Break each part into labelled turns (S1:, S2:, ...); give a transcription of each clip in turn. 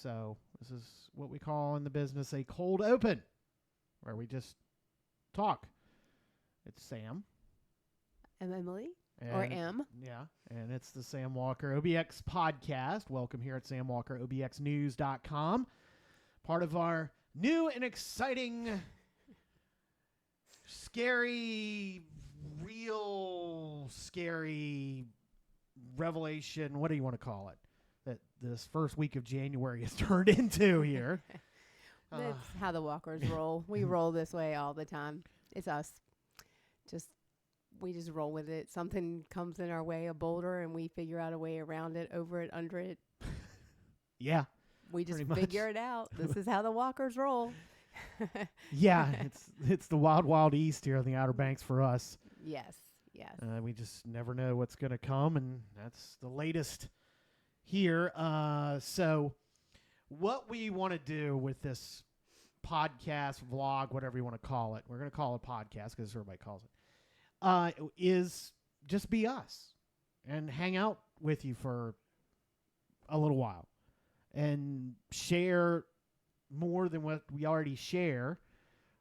S1: So this is what we call in the business a cold open, where we just talk. It's Sam.
S2: I'm Emily. Or M.
S1: Yeah, and it's the Sam Walker OBX podcast. Welcome here at samwalkerobxnews.com. Part of our new and exciting, scary, real scary revelation. What do you want to call it? That this first week of January has turned into here.
S2: That's how the Walkers roll. We roll this way all the time. It's us. We just roll with it. Something comes in our way, a boulder, and we figure out a way around it, over it, under it.
S1: Yeah.
S2: We just figure it out. This is how the Walkers roll.
S1: Yeah, it's the wild, wild east here on the Outer Banks for us.
S2: Yes.
S1: We just never know what's going to come, and that's the latest here. So what we want to do with this podcast, vlog, whatever you want to call it, we're going to call it podcast because everybody calls it, is just be us and hang out with you for a little while and share more than what we already share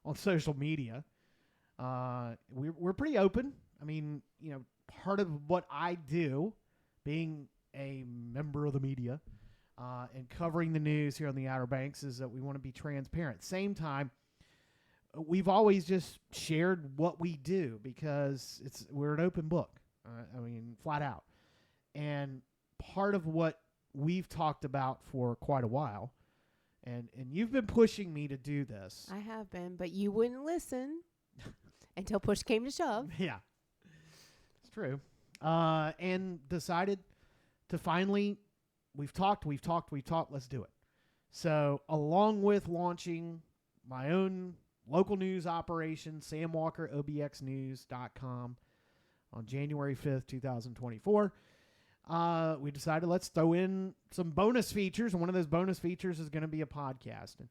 S1: on social media. We're pretty open. I mean, part of what I do, being a member of the media and covering the news here on the Outer Banks, is that we want to be transparent. Same time, we've always just shared what we do because we're an open book. Flat out. And part of what we've talked about for quite a while, and you've been pushing me to do this.
S2: I have been, but you wouldn't listen until push came to shove.
S1: Yeah, it's true. And decided to finally, we've talked, let's do it. So along with launching my own local news operation, samwalkerobxnews.com, on January 5th, 2024, we decided let's throw in some bonus features, and one of those bonus features is going to be a podcast. And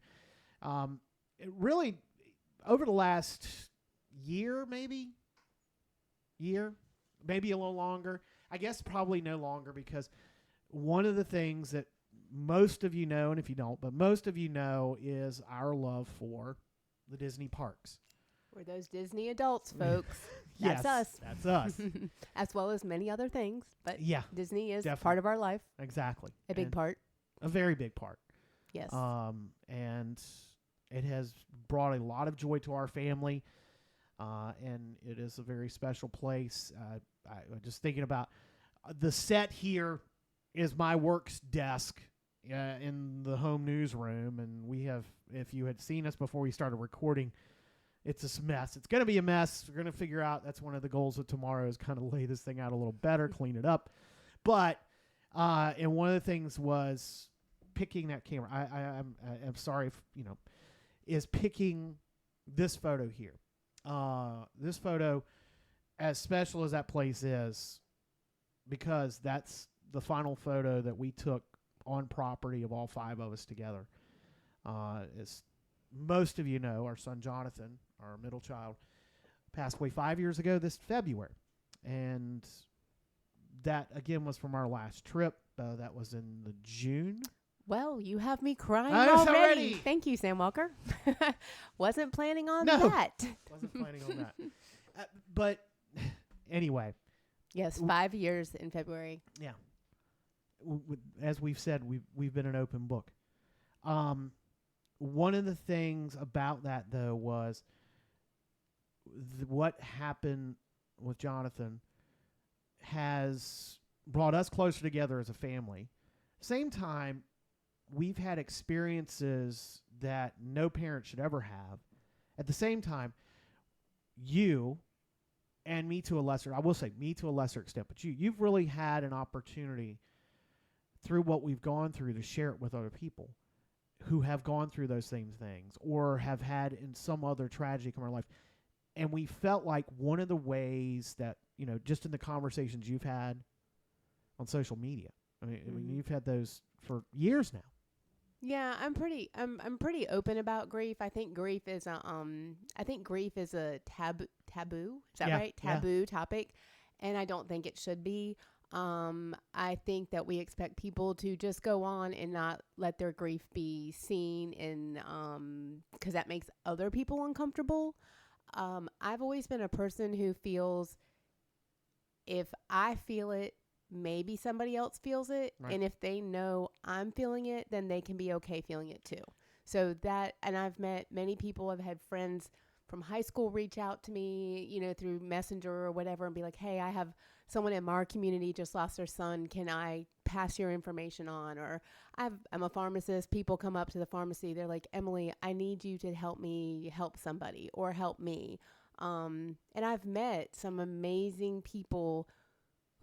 S1: it really, over the last year, maybe a little longer, I guess probably no longer, because one of the things that most of you know, and if you don't, but most of you know, is our love for the Disney parks.
S2: We're those Disney adults, folks.
S1: Yes,
S2: That's us.
S1: That's us.
S2: As well as many other things. But
S1: yeah,
S2: Disney is
S1: definitely
S2: part of our life.
S1: Exactly.
S2: A big part.
S1: A very big part.
S2: Yes.
S1: And it has brought a lot of joy to our family. And it is a very special place. I just thinking about the set here is my work's desk in the home newsroom, and we have, if you had seen us before we started recording, it's a mess. It's going to be a mess. We're going to figure out, that's one of the goals of tomorrow, is kind of lay this thing out a little better, clean it up. But, and one of the things was picking that camera. I'm sorry, is picking this photo here. This photo, as special as that place is, because that's the final photo that we took on property of all five of us together. As most of you know, our son Jonathan, our middle child, passed away 5 years ago this February. And that, again, was from our last trip. That was in the June.
S2: Well, you have me crying already. Thank you, Sam Walker. Wasn't planning on that.
S1: Wasn't planning on that. But anyway.
S2: Yes, 5 years in February.
S1: Yeah. As we've said, we've been an open book. One of the things about that, though, was what happened with Jonathan has brought us closer together as a family. Same time, we've had experiences that no parent should ever have. At the same time, you and me to a lesser, I will say me to a lesser extent, but you've really had an opportunity through what we've gone through to share it with other people who have gone through those same things or have had in some other tragedy come in our life. And we felt like one of the ways that, just in the conversations you've had on social media, I mean, you've had those for years now.
S2: Yeah, I'm pretty open about grief. I think grief is a taboo. Is that right? Taboo topic. And I don't think it should be. I think that we expect people to just go on and not let their grief be seen, and because that makes other people uncomfortable. I've always been a person who feels if I feel it, maybe somebody else feels it.
S1: Right.
S2: And if they know I'm feeling it, then they can be okay feeling it too. So that, and I've met many people, I've had friends from high school reach out to me, through Messenger or whatever, and be like, hey, I have someone in our community just lost their son. Can I pass your information on? Or I'm a pharmacist. People come up to the pharmacy. They're like, Emily, I need you to help me help somebody or help me. And I've met some amazing people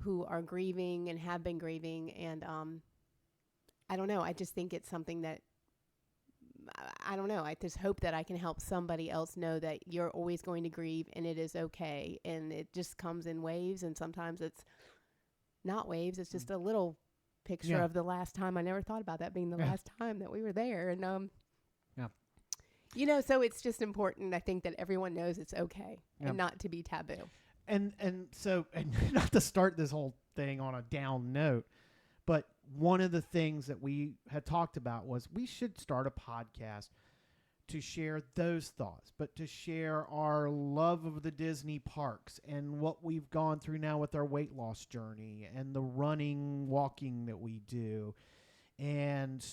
S2: who are grieving and have been grieving. And I don't know. I just think it's something that, I don't know. I just hope that I can help somebody else know that you're always going to grieve and it is okay. And it just comes in waves. And sometimes it's not waves. It's just a little picture of the last time. I never thought about that being the last time that we were there. And, so it's just important, I think, that everyone knows it's okay and not to be taboo.
S1: And so, and not to start this whole thing on a down note, but one of the things that we had talked about was we should start a podcast to share those thoughts, but to share our love of the Disney parks and what we've gone through now with our weight loss journey and the running, walking that we do, and,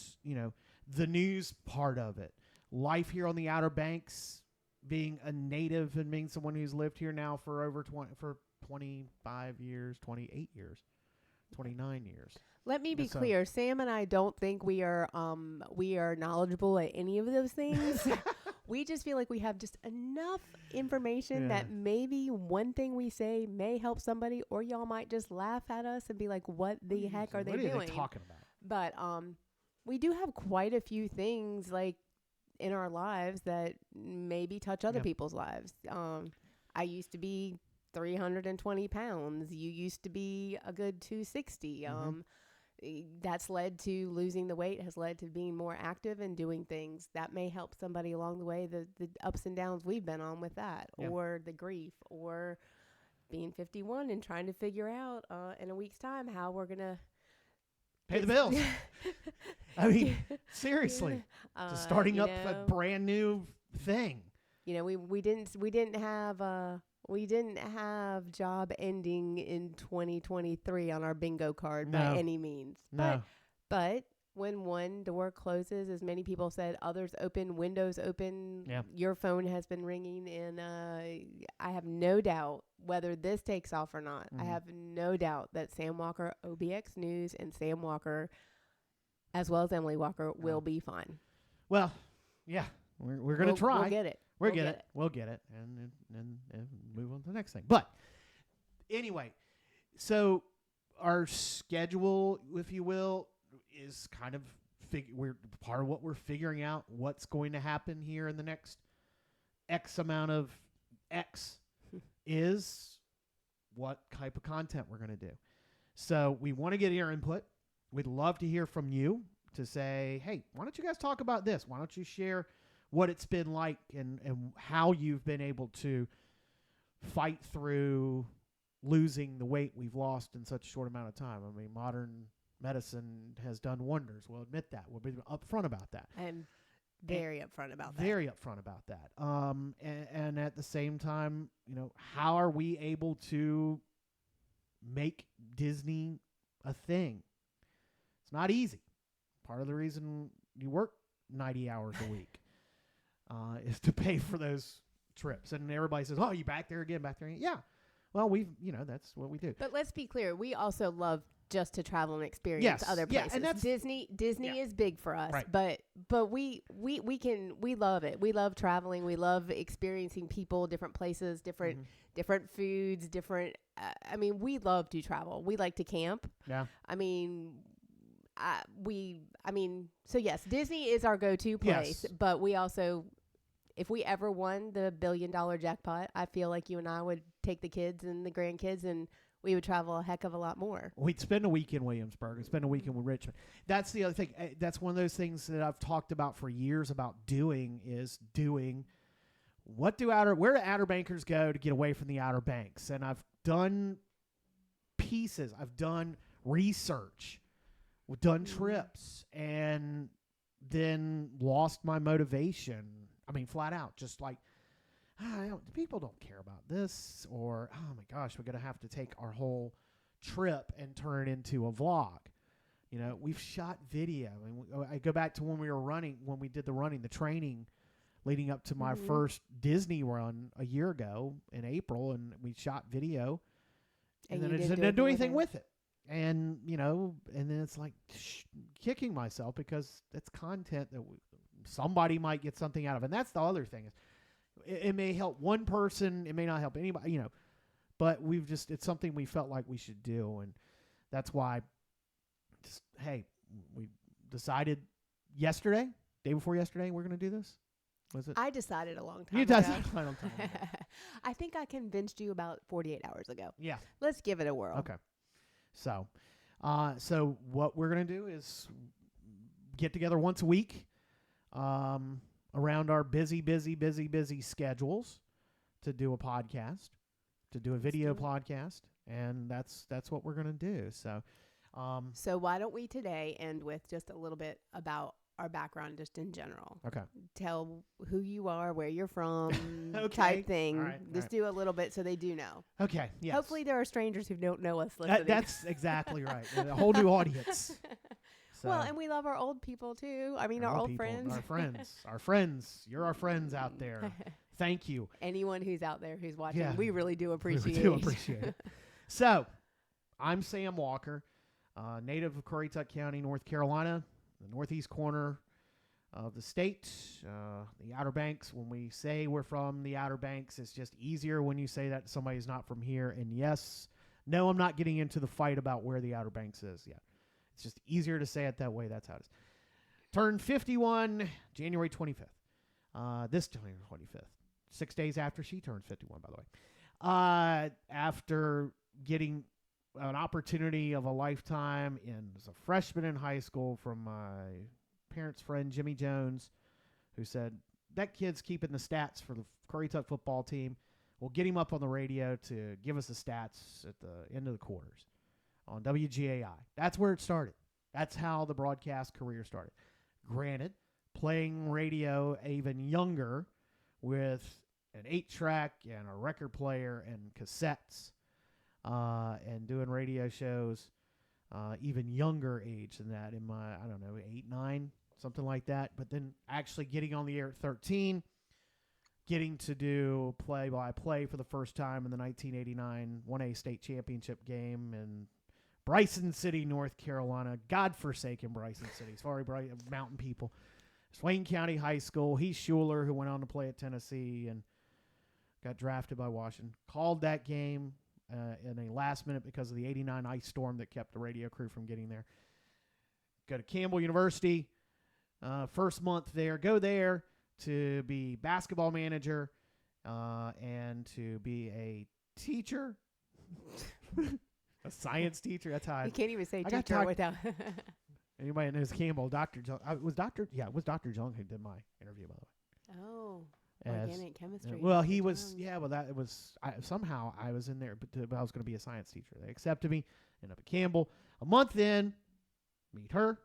S1: the news part of it, life here on the Outer Banks, being a native and being someone who's lived here now for over 25 years, 28 years, 29 years.
S2: Let me be clear. Sam and I don't think we are knowledgeable at any of those things. We just feel like we have just enough information that maybe one thing we say may help somebody, or y'all might just laugh at us and be like, what the heck are they doing?
S1: What are they talking about?
S2: But we do have quite a few things like in our lives that maybe touch other people's lives. I used to be 320 pounds. You used to be a good 260. That's led to losing the weight, has led to being more active and doing things that may help somebody along the way, the ups and downs we've been on with that, or the grief, or being 51 and trying to figure out in a week's time how we're going to
S1: pay the bills. I mean, seriously, just starting up a brand new thing.
S2: We didn't have job ending in 2023 on our bingo card by any means.
S1: No.
S2: But when one door closes, as many people said, others open, windows open, your phone has been ringing. And I have no doubt whether this takes off or not. I have no doubt that Sam Walker, OBX News, and Sam Walker, as well as Emily Walker, will be fine.
S1: Well, yeah, we're going to try.
S2: We'll get it.
S1: We'll get it, and move on to the next thing. But anyway, so our schedule, if you will, is kind of we're part of what we're figuring out. What's going to happen here in the next X amount of X is what type of content we're going to do. So we want to get your input. We'd love to hear from you to say, hey, why don't you guys talk about this? Why don't you share what it's been like and how you've been able to fight through losing the weight we've lost in such a short amount of time. I mean, modern medicine has done wonders. We'll admit that. We'll be upfront about that.
S2: I'm very upfront about that.
S1: Very upfront about that. And at the same time, how are we able to make Disney a thing? It's not easy. Part of the reason you work 90 hours a week is to pay for those trips. And everybody says, oh, you back there again? Yeah. Well, that's what we do.
S2: But let's be clear. We also love just to travel and experience other places. And that's, Disney is big for us,
S1: right.
S2: but we love it. We love traveling. We love experiencing people, different places, different foods, different. We love to travel. We like to camp.
S1: Yeah.
S2: So yes, Disney is our go-to place, but we also, if we ever won the $1 billion jackpot, I feel like you and I would take the kids and the grandkids and we would travel a heck of a lot more.
S1: We'd spend a week in Williamsburg and spend a week in Richmond. That's the other thing. That's one of those things that I've talked about for years about doing where do Outer Bankers go to get away from the Outer Banks? And I've done pieces. I've done research. We've done trips, and then lost my motivation. I mean, flat out, just like, people don't care about this, or, oh my gosh, we're going to have to take our whole trip and turn it into a vlog. You know, we've shot video. And I go back to when we were running, when we did the training leading up to my first Disney run a year ago in April, and we shot video, and then I just didn't do anything with it. And, you know, and then it's like kicking myself because it's content that somebody might get something out of. And that's the other thing is it may help one person. It may not help anybody, you know, but it's something we felt like we should do. And that's why we decided day before yesterday, we're going to do this. Was it?
S2: I decided a long time
S1: You
S2: ago.
S1: decided a long time ago.
S2: I think I convinced you about 48 hours ago.
S1: Yeah.
S2: Let's give it a whirl.
S1: Okay. So what we're going to do is get together once a week around our busy schedules to do a podcast, to do a video podcast, and that's what we're going to do. So
S2: why don't we today end with just a little bit about our background just in general.
S1: Okay.
S2: Tell who you are, where you're from,
S1: Okay.
S2: type thing.
S1: All right,
S2: Just do a little bit so they do know.
S1: Okay. Yes.
S2: Hopefully there are strangers who don't know us listening.
S1: That's exactly right. A whole new audience. So,
S2: well, and we love our old people too. I mean, our old
S1: people,
S2: friends.
S1: Our friends. You're our friends out there. Thank you.
S2: Anyone who's out there who's watching,
S1: Yeah.
S2: we really do appreciate
S1: We do appreciate it. So, I'm Sam Walker, native of Currituck County, North Carolina, the northeast corner of the state, the Outer Banks. When we say we're from the Outer Banks, it's just easier when you say that to somebody who's not from here. And no, I'm not getting into the fight about where the Outer Banks is yet. It's just easier to say it that way. That's how it is. Turned 51 January 25th. This January 25th. 6 days after she turned 51, by the way. After getting an opportunity of a lifetime as a freshman in high school from my parents' friend Jimmy Jones, who said, that kid's keeping the stats for the Currituck football team. We'll get him up on the radio to give us the stats at the end of the quarters on WGAI. That's where it started. That's how the broadcast career started. Granted, playing radio even younger with an 8-track and a record player and cassettes, and doing radio shows even younger age than that in my, 8, 9, something like that. But then actually getting on the air at 13, getting to do play-by-play for the first time in the 1989 1A state championship game in Bryson City, North Carolina. God-forsaken Bryson City. Sorry, mountain people. Swain County High School. Heath Schuler, who went on to play at Tennessee and got drafted by Washington, called that game in a last minute because of the 89 ice storm that kept the radio crew from getting there. Go to Campbell University. First month there. Go there to be basketball manager and to be a teacher. A science teacher. That's how
S2: You can't even say
S1: I got
S2: teacher without.
S1: Anybody knows Campbell, Dr. Jung. It was Dr. Jung who did my interview, by the way.
S2: Oh, organic chemistry.
S1: Well, he was, somehow I was in there, but I was going to be a science teacher. They accepted me, ended up at Campbell. A month in, meet her.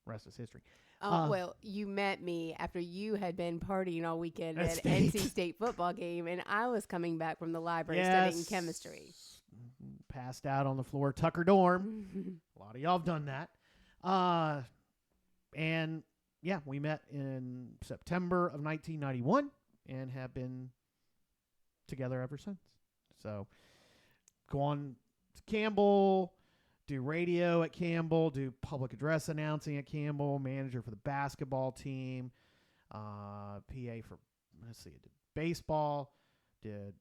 S1: Rest is history.
S2: Oh, well, you met me after you had been partying all weekend at
S1: State.
S2: NC State football game, and I was coming back from the library studying chemistry.
S1: Passed out on the floor, Tucker dorm. A lot of y'all have done that. And yeah, we met in September of 1991 and have been together ever since. So go on to Campbell, do radio at Campbell, do public address announcing at Campbell, manager for the basketball team, PA for, I did baseball, did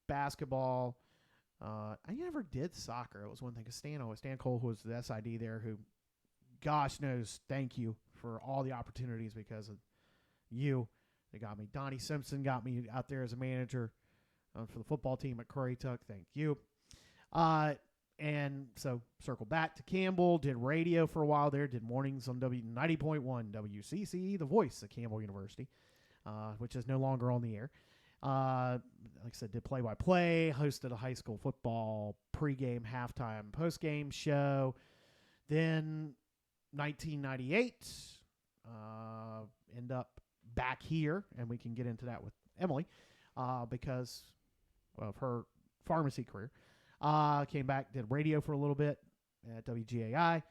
S1: basketball. I never did soccer. It was one thing, because Stan Cole, who was the SID there, who, gosh knows, thank you for all the opportunities because of you. They got me. Donnie Simpson got me out there as a manager for the football team at Currituck. Thank you. And so circled back to Campbell, did radio for a while there, did mornings on 90.1 WCCE, the voice of Campbell University, which is no longer on the air. Like I said, did play-by-play, hosted a high school football pregame, halftime, postgame show. Then 1998, end up back here, and we can get into that with Emily because of her pharmacy career. Came back, did radio for a little bit at WGAI,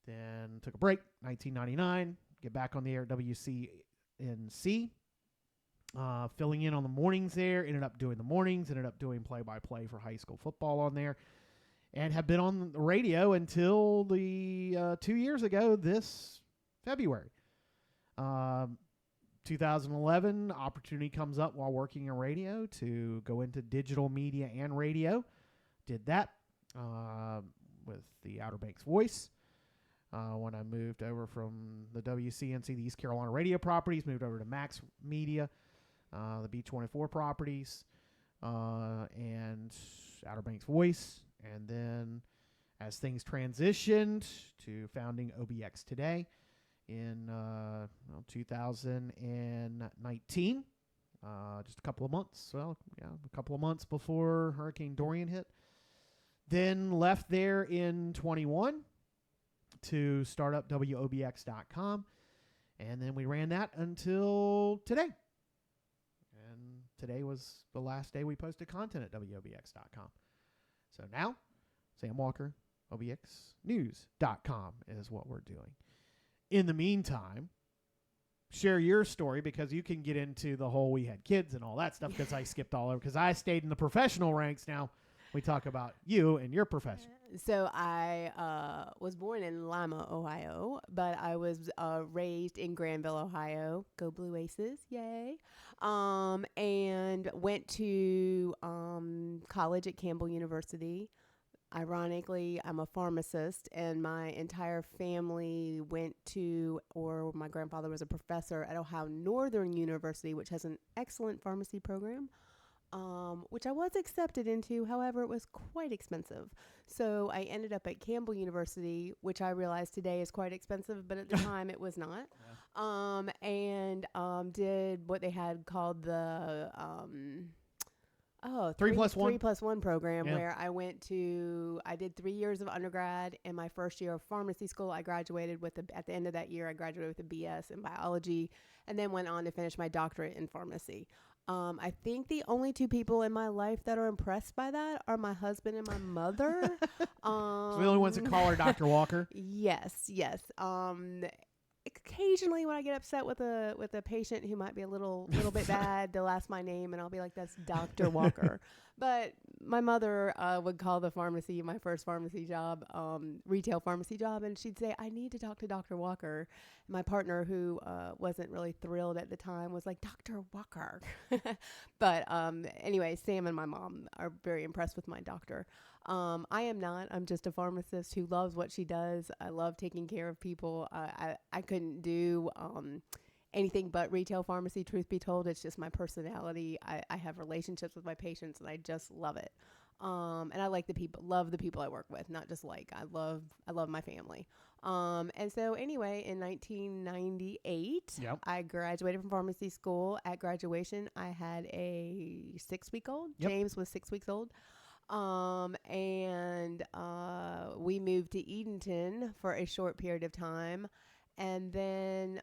S1: then took a break, 1999, get back on the air at WCNC. Filling in on the mornings there, ended up doing the mornings, ended up doing play-by-play for high school football on there, and have been on the radio until the 2 years ago this February. 2011, opportunity comes up while working in radio to go into digital media and radio. Did that with the Outer Banks Voice. When I moved over from the WCNC, the East Carolina radio properties, moved over to Max Media, the B24 properties, and Outer Banks Voice. And then as things transitioned to founding OBX Today in 2019, just a couple of months, a couple of months before Hurricane Dorian hit. Then left there in 21 to start up WOBX.com. And then we ran that until today. And today was the last day we posted content at WOBX.com. So now, Sam Walker, OBXnews.com is what we're doing. In the meantime, share your story because you can get into the whole we had kids and all that stuff because I skipped all over because I stayed in the professional ranks. Now we talk about you and your profession.
S2: So I was born in Lima, Ohio, but I was raised in Granville, Ohio. Go Blue Aces, yay. And went to college at Campbell University. Ironically, I'm a pharmacist, and my entire family went to, or my grandfather was a professor at Ohio Northern University, which has an excellent pharmacy program. Which I was accepted into. However, it was quite expensive. So I ended up at Campbell University, which I realize today is quite expensive, but at the time it was not. Yeah. Did what they had called the
S1: 3+1
S2: 3+1 program,
S1: yeah.
S2: Where I did 3 years of undergrad. In my first year of pharmacy school, I graduated at the end of that year, I graduated with a BS in biology, and then went on to finish my doctorate in pharmacy. I think the only two people in my life that are impressed by that are my husband and my mother.
S1: So the only ones that call her Dr. Walker?
S2: Yes. Occasionally when I get upset with a patient who might be a little bit bad, they'll ask my name and I'll be like, that's Dr. Walker. But my mother would call the pharmacy, my first pharmacy job, retail pharmacy job, and she'd say, I need to talk to Dr. Walker. And my partner, who wasn't really thrilled at the time, was like, Dr. Walker. But anyway, Sam and my mom are very impressed with my doctor. I am not. I'm just a pharmacist who loves what she does. I love taking care of people. I couldn't do anything but retail pharmacy, truth be told. It's just my personality. I have relationships with my patients, and I just love it. And I love the people I work with, not just I love my family. And so anyway, in 1998,
S1: Yep.
S2: I graduated from pharmacy school. At graduation, I had a 6-week-old.
S1: Yep.
S2: James was 6 weeks old. And we moved to Edenton for a short period of time, and then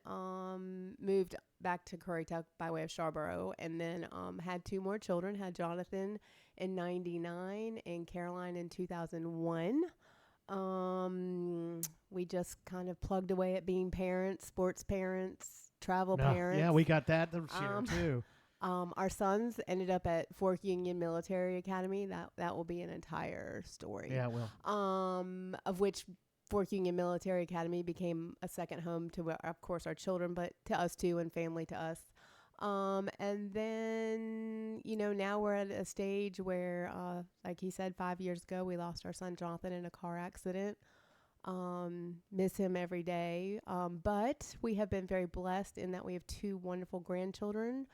S2: moved back to Currituck by way of Scarborough, and then had 2 more children. Had Jonathan in 99 and Caroline in 2001. We just kind of plugged away at being parents, sports parents, travel parents.
S1: Yeah, we got that this year too.
S2: Our sons ended up at Fork Union Military Academy. That will be an entire story.
S1: Yeah, it will.
S2: Of which Fork Union Military Academy became a second home to, of course, our children, but to us too, and family to us. And then, now we're at a stage where, like he said, 5 years ago, we lost our son Jonathan in a car accident. Miss him every day. But we have been very blessed in that we have 2 wonderful grandchildren.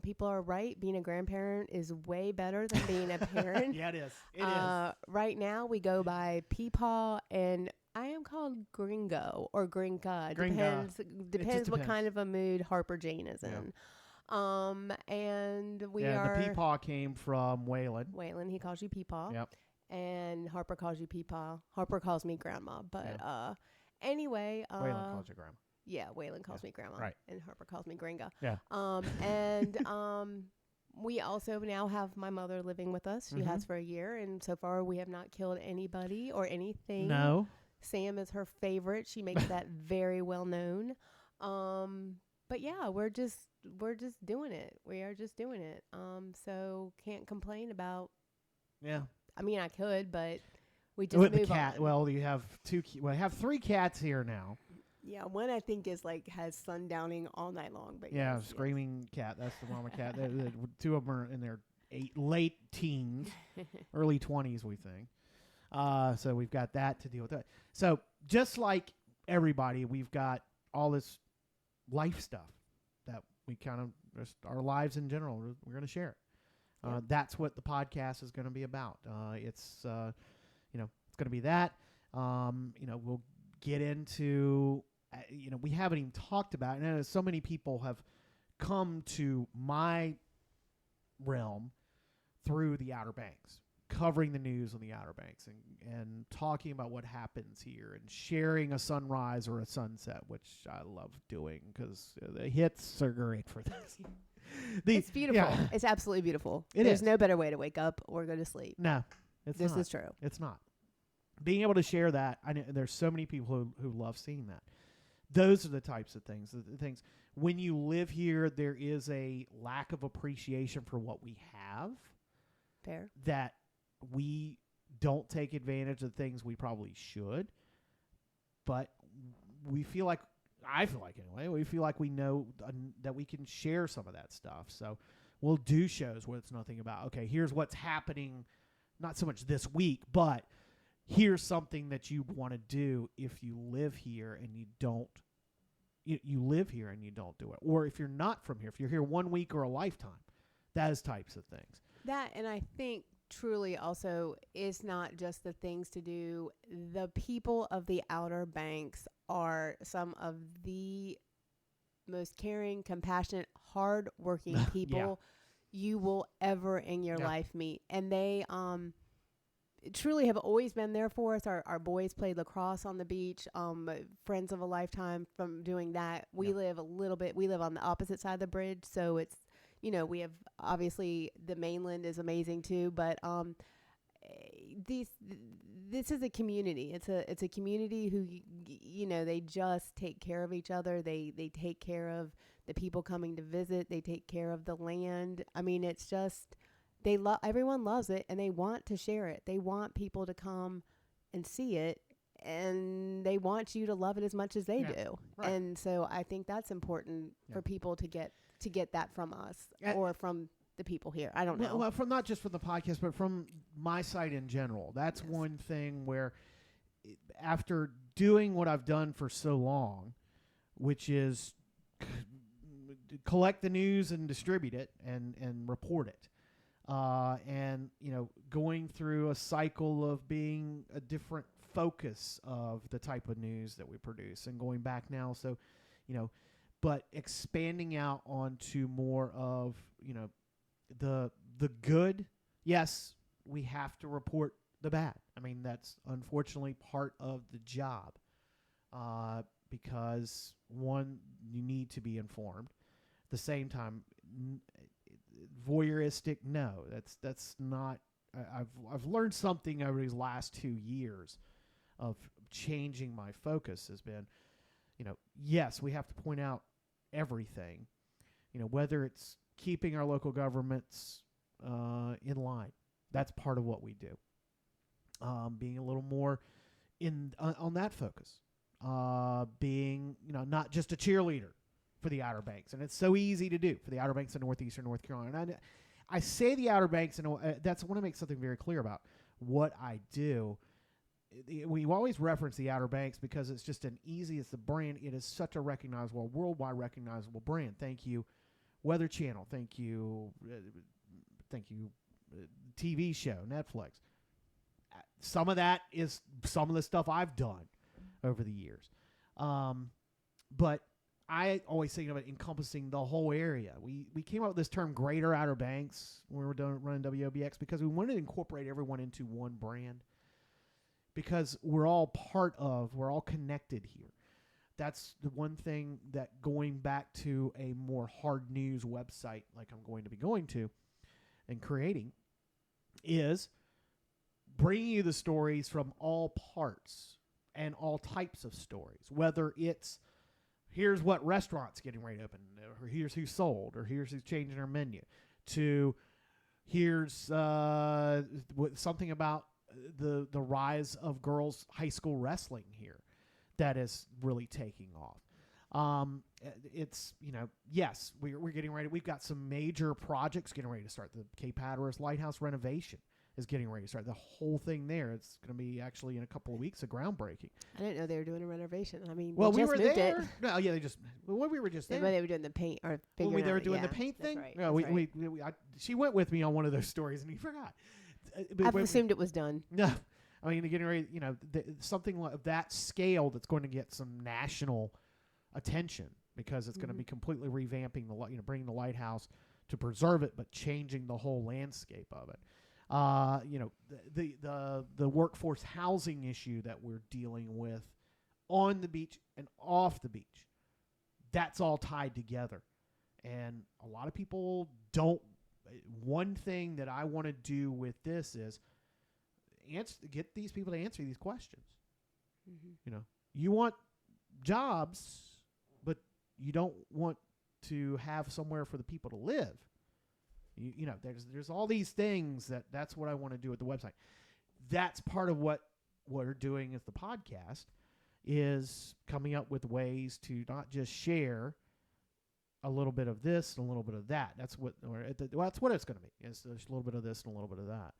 S2: People are right. Being a grandparent is way better than being a parent.
S1: Yeah, it is. It is.
S2: Right now, we go by Peepaw, and I am called Gringo or Gringa. Depends what kind of a mood Harper Jane is in. And we
S1: the
S2: are
S1: Peepaw came from Waylon.
S2: Waylon. He calls you Peepaw.
S1: Yep.
S2: And Harper calls you Peepaw. Harper calls me Grandma. But anyway,
S1: Waylon calls you Grandma.
S2: Yeah, Waylon calls me Grandma.
S1: Right.
S2: And Harper calls me Gringa.
S1: Yeah.
S2: And we also now have my mother living with us. She has for a year, and so far we have not killed anybody or anything.
S1: No.
S2: Sam is her favorite. She makes that very well known. But yeah, we're just doing it. We are just doing it. So can't complain about.
S1: Yeah.
S2: I mean, I could, but we just
S1: With the
S2: move
S1: cat.
S2: on.
S1: Well, you have I have 3 cats here now.
S2: Yeah, one I think is has sundowning all night long. But
S1: Yeah,
S2: yes,
S1: screaming cat. That's the mama cat. 2 of them are in their late teens, early 20s, we think. So we've got that to deal with. That. So just like everybody, we've got all this life stuff that we kind of just our lives in general. We're going to share it. That's what the podcast is going to be about. It's it's going to be that. We'll get into. We haven't even talked about it. I know so many people have come to my realm through the Outer Banks, covering the news on the Outer Banks and talking about what happens here and sharing a sunrise or a sunset, which I love doing because the hits are great for this.
S2: It's beautiful.
S1: Yeah.
S2: It's absolutely beautiful.
S1: It
S2: There's
S1: is.
S2: no better way to wake up or go to sleep.
S1: No,
S2: This is true.
S1: It's not. Being able to share that, I know there's so many people who love seeing that. Those are the types of things. The things when you live here, there is a lack of appreciation for what we have.
S2: Fair.
S1: That we don't take advantage of things we probably should. But we feel like, I feel like anyway, we feel like we know that we can share some of that stuff. So we'll do shows where it's nothing about, okay, here's what's happening, not so much this week, but here's something that you want to do if you live here and you don't. You live here and you don't do it. Or if you're not from here, if you're here 1 week or a lifetime, those types of things.
S2: That, and I think truly also is not just the things to do. The people of the Outer Banks are some of the most caring, compassionate, hard-working people you will ever in your life meet. And they truly have always been there for us. Our boys played lacrosse on the beach. Friends of a lifetime from doing that. We live on the opposite side of the bridge, so it's, we have, obviously the mainland is amazing too, but this is a community. It's a community who, they just take care of each other. They take care of the people coming to visit. They take care of the land. I mean, it's just, everyone loves it and they want to share it. They want people to come and see it, and they want you to love it as much as they do. Right. And so I think that's important for people to get that from us or from the people here. I don't know.
S1: Well, from not just from the podcast, but from my site in general. That's one thing where after doing what I've done for so long, which is collect the news and distribute it and report it. And going through a cycle of being a different focus of the type of news that we produce and going back now. So, but expanding out onto more of, the good. Yes, we have to report the bad. I mean, that's unfortunately part of the job, because one, you need to be informed. At the same time, voyeuristic, no, that's not. I've learned something over these last 2 years of changing my focus has been, yes, we have to point out everything, whether it's keeping our local governments in line. That's part of what we do. Being a little more on that focus, being not just a cheerleader for the Outer Banks, and it's so easy to do for the Outer Banks in northeastern North Carolina. And I say the Outer Banks, and that's I want to make something very clear about what I do. We always reference the Outer Banks because it's just it's the brand. It is such a recognizable, worldwide recognizable brand. Thank you, Weather Channel. Thank you, TV show, Netflix. Some of that is some of the stuff I've done over the years. But I always think of it encompassing the whole area. We came up with this term Greater Outer Banks when we were running WOBX because we wanted to incorporate everyone into one brand because we're all we're all connected here. That's the one thing that going back to a more hard news website like I'm going to be going to and creating is bringing you the stories from all parts and all types of stories, whether it's here's what restaurant's getting ready to open, or here's who sold, or here's who's changing their menu, to here's something about the rise of girls high school wrestling here that is really taking off. It's, yes, we're getting ready. We've got some major projects getting ready to start. The Cape Hatteras Lighthouse renovation is getting ready to start. The whole thing there, it's going to be actually in a couple of weeks, a groundbreaking.
S2: I didn't know they were doing a renovation. I mean,
S1: well,
S2: we
S1: were
S2: moved
S1: there.
S2: It.
S1: No, yeah, we were just there.
S2: They were doing the paint or
S1: when they were doing
S2: yeah,
S1: the paint thing.
S2: Right,
S1: No, she went with me on one of those stories, and he forgot.
S2: I've assumed it was done.
S1: No, I mean, getting ready. Something of that scale that's going to get some national attention because it's going to be completely revamping bringing the lighthouse to preserve it, but changing the whole landscape of it. The workforce housing issue that we're dealing with on the beach and off the beach, that's all tied together. And a lot of people don't. One thing that I want to do with this is get these people to answer these questions. Mm-hmm. You want jobs, but you don't want to have somewhere for the people to live. There's all these things that's what I want to do with the website. That's part of what we're doing as the podcast is coming up with ways to not just share a little bit of this and a little bit of that. That's what it's going to be. It's a little bit of this and a little bit of that.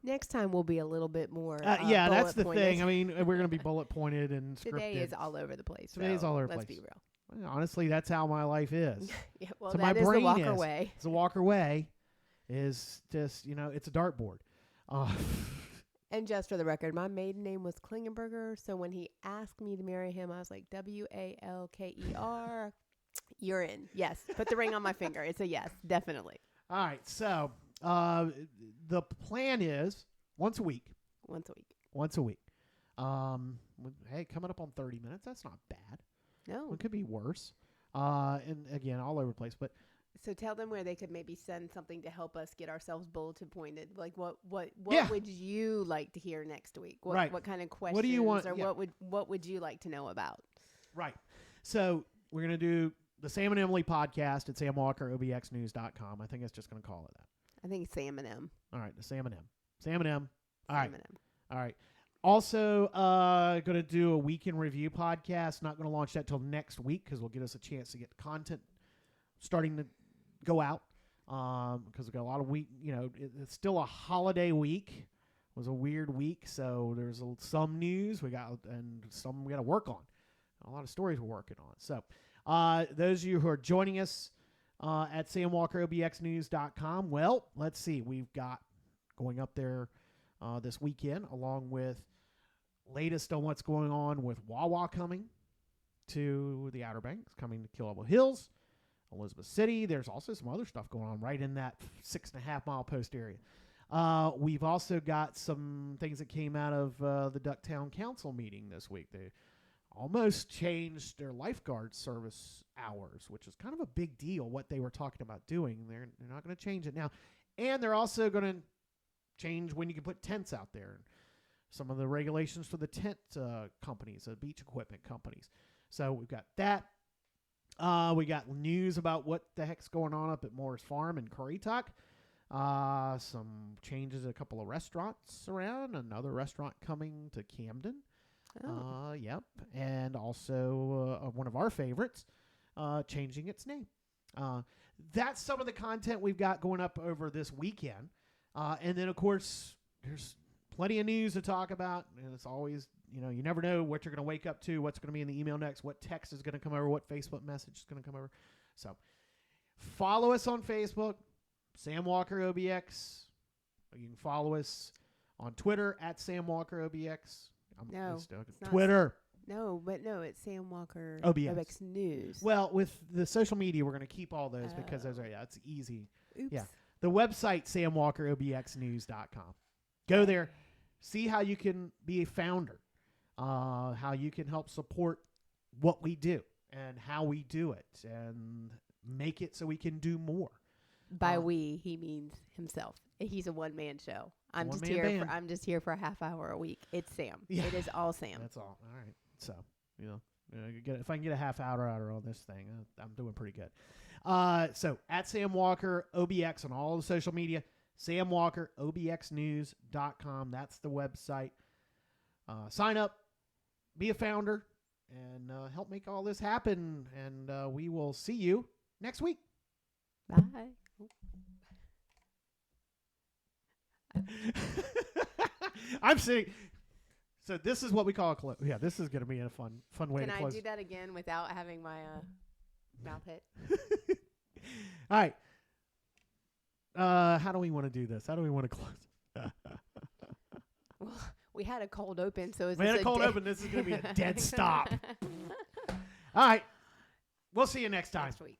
S2: Next time we'll be a little bit more.
S1: Yeah, that's the thing. I mean, we're going to be bullet pointed and scripted.
S2: Today is all over the place.
S1: Today's all over the place.
S2: Let's be real.
S1: Honestly, that's how my life is.
S2: Yeah, well,
S1: so
S2: that
S1: my
S2: is
S1: brain
S2: the Walker way.
S1: It's a Walker way. Is just it's a dartboard.
S2: And just for the record, my maiden name was Klingenberger. So when he asked me to marry him, I was like Walker. You're in. Yes, put the ring on my finger. It's a yes, definitely.
S1: All right. So the plan is once a week. Once a week. Hey, coming up on 30 minutes. That's not bad.
S2: No.
S1: It could be worse. And again, all over the place. But
S2: so tell them where they could maybe send something to help us get ourselves bulletin pointed. Like what would you like to hear next week? What kind of questions?
S1: What do you want?
S2: Or what would you like to know about?
S1: Right. So we're gonna do the Sam and Emily podcast at samwalkerobxnews.com. I think it's just gonna call it that.
S2: I think it's Sam and M.
S1: All right, the Sam and M. Sam and M. All right.
S2: Sam and M.
S1: All right. Also, going to do a weekend review podcast. Not going to launch that till next week because we'll get us a chance to get the content starting to go out because we've got a lot of week. It's still a holiday week. It was a weird week, so there's some news we got and some we got to work on. A lot of stories we're working on. So those of you who are joining us at samwalkerobxnews.com, well, let's see. We've got going up there this weekend, along with latest on what's going on with Wawa coming to the Outer Banks, coming to Killable Hills, Elizabeth City. There's also some other stuff going on right in that 6.5 mile post area. We've also got some things that came out of the Ducktown Council meeting this week. They almost changed their lifeguard service hours, which is kind of a big deal, what they were talking about doing. They're not going to change it now. And they're also going to change when you can put tents out there. Some of the regulations for the tent companies, the beach equipment companies. So we've got that. We got news about what the heck's going on up at Morris Farm in Currituck. Some changes at a couple of restaurants around. Another restaurant coming to Camden.
S2: Oh.
S1: Yep. And also one of our favorites changing its name. That's some of the content we've got going up over this weekend. And then, of course, there's plenty of news to talk about. And it's always, you never know what you're going to wake up to, what's going to be in the email next, what text is going to come over, what Facebook message is going to come over. So follow us on Facebook, Sam Walker OBX. You can follow us on Twitter at Sam Walker OBX.
S2: No, it's not
S1: Twitter.
S2: No, it's Sam Walker.
S1: OBX.
S2: News.
S1: Well, with the social media, we're going to keep all those because those are, it's easy.
S2: Oops.
S1: Yeah. The website, samwalkerobxnews.com. Go there. See how you can be a founder, how you can help support what we do and how we do it and make it so we can do more.
S2: By we, he means himself. He's a one-man show. I'm just here for a half hour a week. It's Sam. Yeah. It is all Sam.
S1: That's all. All right. So, if I can get a half hour out on this thing, I'm doing pretty good. So at Sam Walker OBX on all the social media, samwalkerobxnews.com. That's the website. Sign up, be a founder, and help make all this happen. And we will see you next week.
S2: Bye.
S1: I'm saying. So this is what we call a close. Yeah, this is going to be a fun way to close.
S2: Can I do that again without having my mouth hit?
S1: All right. How do we want to do this? How do we want to close?
S2: Well, we had a cold open, so
S1: we had a cold open. This is going to be a dead stop. All right. We'll see you next time.
S2: Next week.